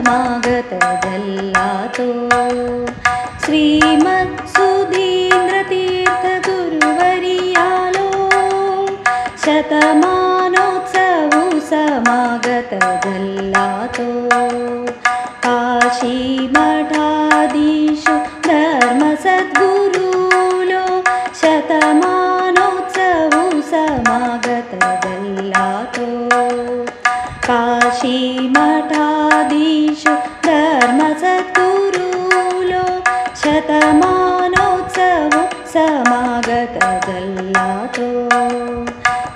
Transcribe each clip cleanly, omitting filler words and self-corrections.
समागतदल्लातो श्रीमत्सुधीन्द्रतीर्थगुरुवर्यालो शतमानोत्सवो समागतदल्लातो काशीमठाधीशो धर्मसद्गुरुलो शतमानोत्सवो समागतदल्लातो काशीमठाधीशो धर्मसद्गुरुलो शतमानोत्सवो समागतदल्लातो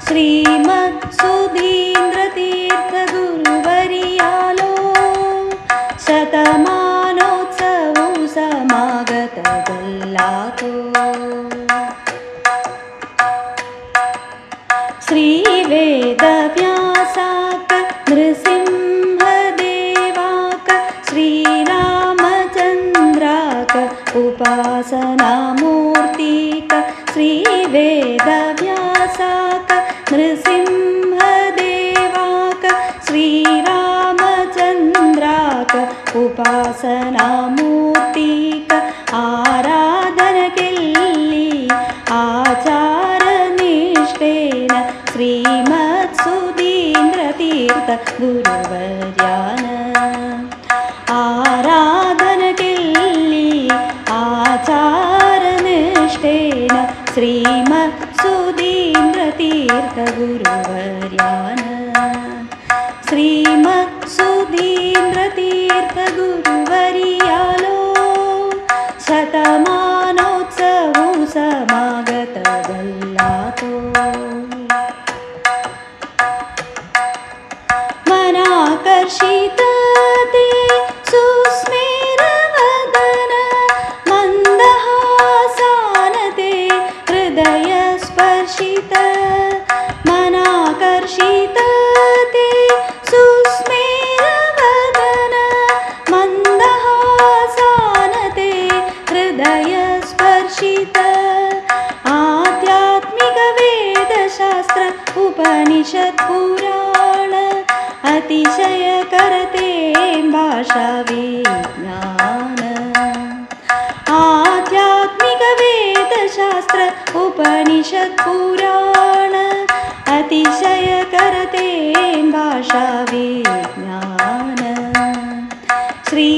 श्रीमत्सुधीन्द्रतीर्थगुरुवर्यालो शतमानोत्सवो समागतदल्लातो श्रीवेदव्यासाक नृसिंहदेवाक श्रीरामचन्द्राक उपासनामूर्तिक श्रीवेदव्यासाक नृसिंहदेवाक श्रीरामचन्द्राक उपासनामूर्तिक आराधनकेल्ली आचारनिष्ठेन श्रीमत्सुधीन्द्रतीर्थ गुरुवर्यान आराधनकेल्ली आचारनिष्ठेन श्रीमत्सुधीन्द्रतीर्थ गुरुवर्यान श्रीमत्सुधीन्द्रतीर्थ गुरुवर्यालो शतमानोत्सवो समागतदल्लातो मनाकर्षित ते सुस्मेरवदन मन्दहासानते हृदयस्पर्शित मनाकर्षित ते सुस्मेरवदन मन्दहासानते हृदयस्पर्शित आध्यात्मिकवेदशास्त्र उपनिषत् पुराण अतिशय करते भाषा विज्ञान आध्यात्मिक वेदशास्त्र उपनिषत् पुराण अतिशय करते भाषा विज्ञान श्री